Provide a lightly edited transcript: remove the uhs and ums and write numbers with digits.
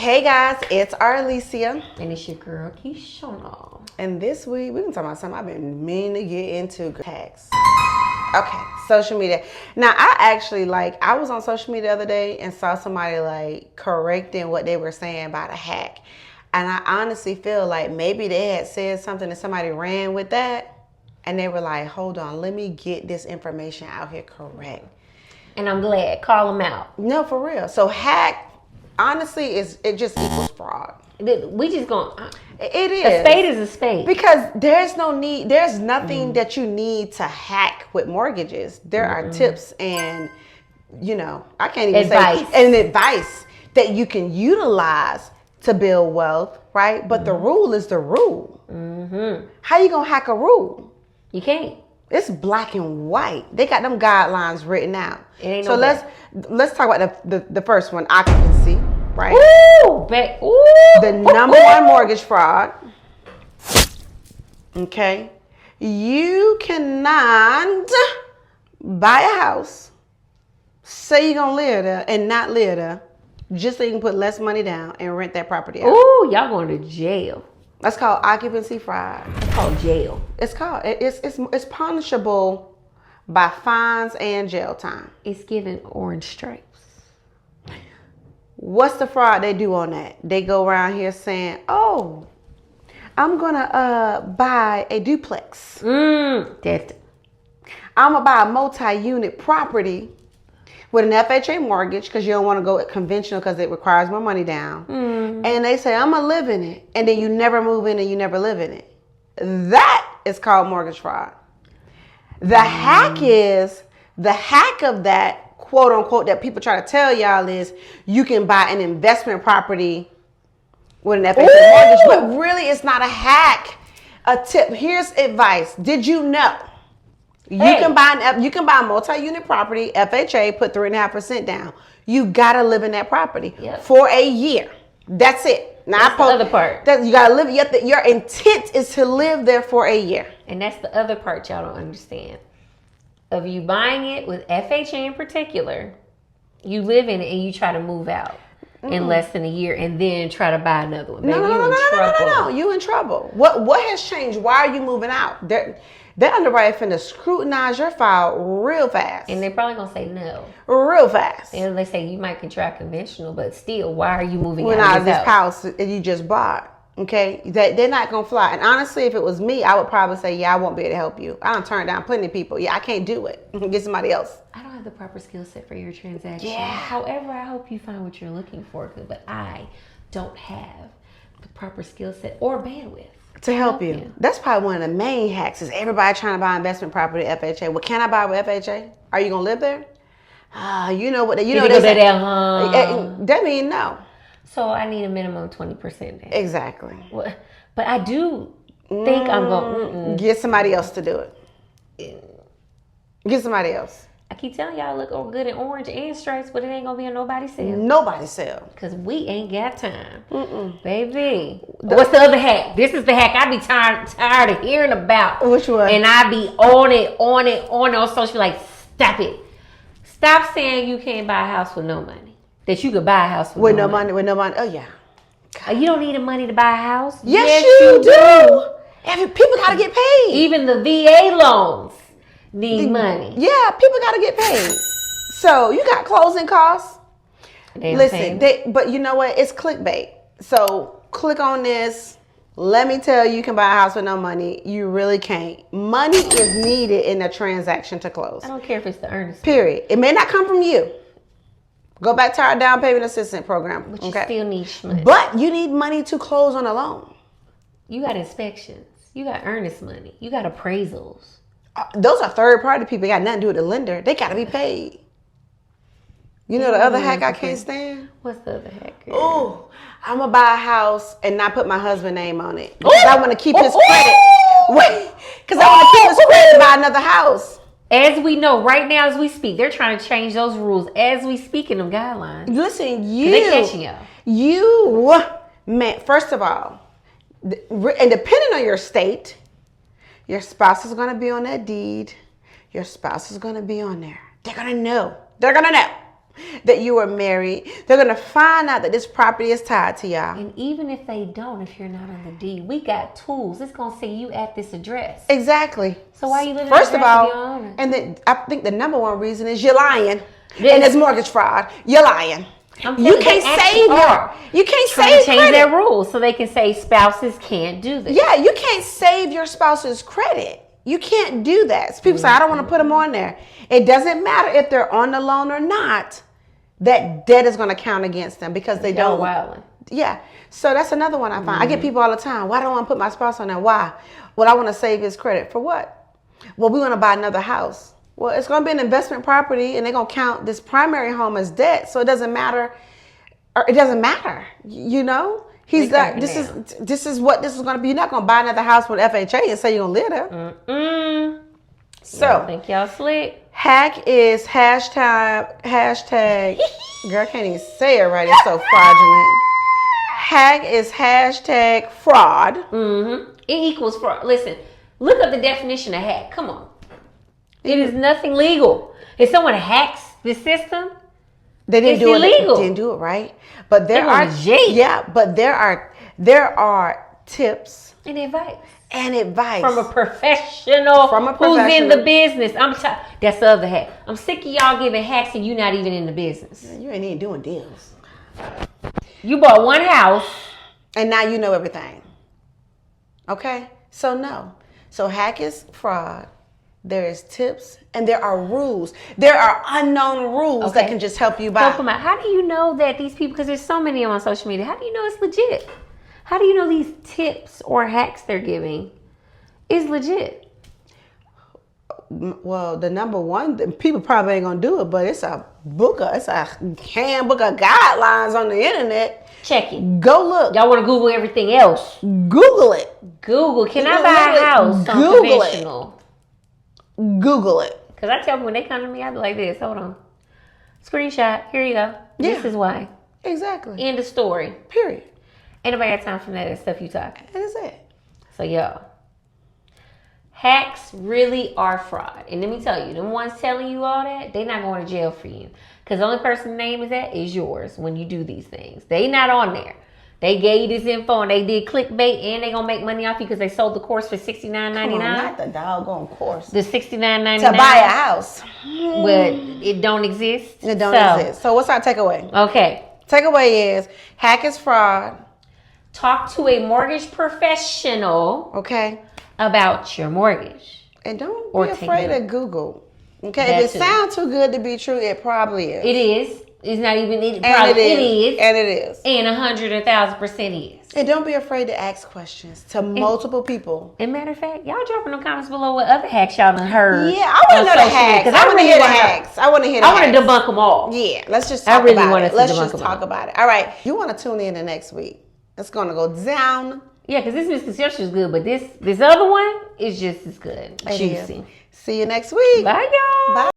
Hey guys, it's Arlicia. And it's your girl, Keishona. And this week, we're going to talk about something I've been meaning to get into. Tax. Okay, social media. Now, I was on social media the other day and saw somebody correcting what they were saying about a hack. And I honestly feel like maybe they had said something and somebody ran with that. And they were like, hold on, let me get this information out here correct. And I'm glad. Call them out. No, for real. So hack, honestly, it just equals fraud. We just going. It is. A spade is a spade. Because there's nothing that you need to hack with mortgages. There are tips and, I can't even say advice that you can utilize to build wealth, right? But the rule is the rule. Mm-hmm. How you gonna hack a rule? You can't. It's black and white. They got them guidelines written out. So let's talk about the first one, occupancy, right? Ooh, the number one mortgage fraud. Okay. You cannot buy a house, say you're gonna live there and not live there, just so you can put less money down and rent that property out. Ooh, y'all going to jail. That's called occupancy fraud. It's called jail. It's punishable by fines and jail time. It's giving orange stripes. What's the fraud they do on that? They go around here saying, "Oh, I'm gonna buy a duplex. I'm gonna buy a multi-unit property with an FHA mortgage because you don't want to go conventional because it requires more money down." And they say, "I'm gonna live in it," and then you never move in and you never live in it. That is called mortgage fraud. The hack of that, quote unquote, that people try to tell y'all is you can buy an investment property with an FHA mortgage, but really it's not a hack. A tip. Here's advice. Did you know you can buy a multi-unit property, FHA, put 3.5% down. You gotta live in that property for a year. That's it. Now that's the other part. You gotta live. Your intent is to live there for a year. And that's the other part y'all don't understand. Of you buying it with FHA in particular, you live in it and you try to move out in less than a year and then try to buy another one. Baby, No. You in trouble. What has changed? Why are you moving out? That underwriter finna scrutinize your file real fast. And they're probably gonna say no. Real fast. And they say you might contract conventional, but still, why are you moving out of this house that you just bought? Okay, they're not gonna fly. And honestly, if it was me, I would probably say, "Yeah, I won't be able to help you. I don't turn down plenty of people. Yeah, I can't do it. Get somebody else." I don't have the proper skill set for your transaction. Yeah. However, I hope you find what you're looking for, but I don't have the proper skill set or bandwidth to help you. That's probably one of the main hacks is everybody trying to buy investment property FHA. Well, can I buy with FHA? Are you gonna live there? You know what? You know they say. That means no. So I need a minimum 20% down. Exactly. But I do think I'm going get somebody else to do it. Get somebody else. I keep telling y'all look good in orange and stripes, but it ain't gonna be on nobody's sale. Nobody's sale. Cause we ain't got time, baby. What's the other hack? This is the hack I be tired of hearing about. Which one? And I be on it on social. Like, stop it. Stop saying you can't buy a house with no money. That you could buy a house with no money. With no money. Oh yeah. You don't need the money to buy a house. Yes you do. People gotta get paid. Even the VA loans need money. Yeah, people gotta get paid. So you got closing costs. Listen, but you know what? It's clickbait. So click on this. Let me tell you, you can buy a house with no money. You really can't. Money is needed in a transaction to close. I don't care if it's the earnest. Period. It may not come from you. Go back to our down payment assistance program. But you still need money. But you need money to close on a loan. You got inspections. You got earnest money. You got appraisals. Those are third party people. They got nothing to do with the lender. They got to be paid. You know the other hack I can't stand? What's the other hack? Oh, I'm going to buy a house and not put my husband's name on it. Because I want to keep his credit. Wait. Because I want to keep his credit to buy another house. As we know, right now as we speak, they're trying to change those rules as we speak in them guidelines. Listen, they're catching y'all. Man, first of all, and depending on your state, your spouse is going to be on that deed. Your spouse is going to be on there. They're going to know. They're going to know. that you are married. They're going to find out that this property is tied to y'all. And even if they don't, if you're not on the deed, we got tools. It's going to say you at this address. Exactly. So why are you living First at of all, owner? and then I think the number one reason is you're lying. And it's mortgage fraud. You're lying. You can't save change their rules so they can say spouses can't do this. Yeah, you can't save your spouse's credit. You can't do that. So people say, I don't want to put them on there. It doesn't matter if they're on the loan or not. That debt is going to count against them because they don't. Wilding. Yeah. So that's another one I find. I get people all the time. Why don't I want to put my spouse on there? Why? Well, I want to save his credit. For what? Well, we want to buy another house. Well, it's going to be an investment property and they're going to count this primary home as debt. So it doesn't matter. Or it doesn't matter. You know? He's like, this is what this is going to be. You're not going to buy another house with FHA and say you're going to live there. So, I think y'all slick. hack is hashtag, girl, I can't even say it right. It's so fraudulent. Hack is hashtag fraud. It equals fraud. Listen, look up the definition of hack. Come on. It is nothing legal. If someone hacks the system, They didn't it's do illegal. it. They didn't do it right. But there They're are going to jail. Yeah, but there are tips And advice. and advice From a professional who's in the business. That's the other hack. I'm sick of y'all giving hacks and you not even in the business. You ain't even doing deals. You bought one house. And now you know everything. Okay? So no. So hack is fraud. There is tips and there are rules. There are unknown rules that can just help you buy. How do you know that these people, because there's so many on social media, how do you know it's legit? How do you know these tips or hacks they're giving is legit? Well, the number one, people probably ain't gonna do it, but it's a handbook of guidelines on the internet. Check it. Go look. Y'all want to Google everything else? Google it. Google. Can I buy a house on Google conventional? Google it. Because I tell them when they come to me, I be like this. Hold on. Screenshot. Here you go. Yeah. This is why. Exactly. End of story. Period. Ain't nobody got time for that stuff you talking. That is it. So, y'all. Hacks really are fraud. And let me tell you, the ones telling you all that, they not going to jail for you. Because the only person's name is that is yours when you do these things. They not on there. They gave you this info and they did clickbait and they going to make money off you because they sold the course for $69.99. Not the doggone course. The $69.99. To buy a house. But it don't exist. It don't exist. So what's our takeaway? Okay. Takeaway is hack is fraud. Talk to a mortgage professional. Okay. About your mortgage. And don't be afraid of Google. Okay. That if it sounds too good to be true, it probably is. It is. It's not even. It is. And it is. And 100,000% is. And don't be afraid to ask questions to multiple people. And matter of fact, y'all drop in the comments below what other hacks y'all done heard. Yeah, I want to know the hacks. I want to hear the hacks. I want to hear the hacks. I want to debunk them all. Yeah, let's just talk about it. Let's just talk about it. All right. You want to tune in the next week. It's going to go down. Yeah, because this misconception is good, but this other one is just as good. Juicy. See you next week. Bye, y'all. Bye.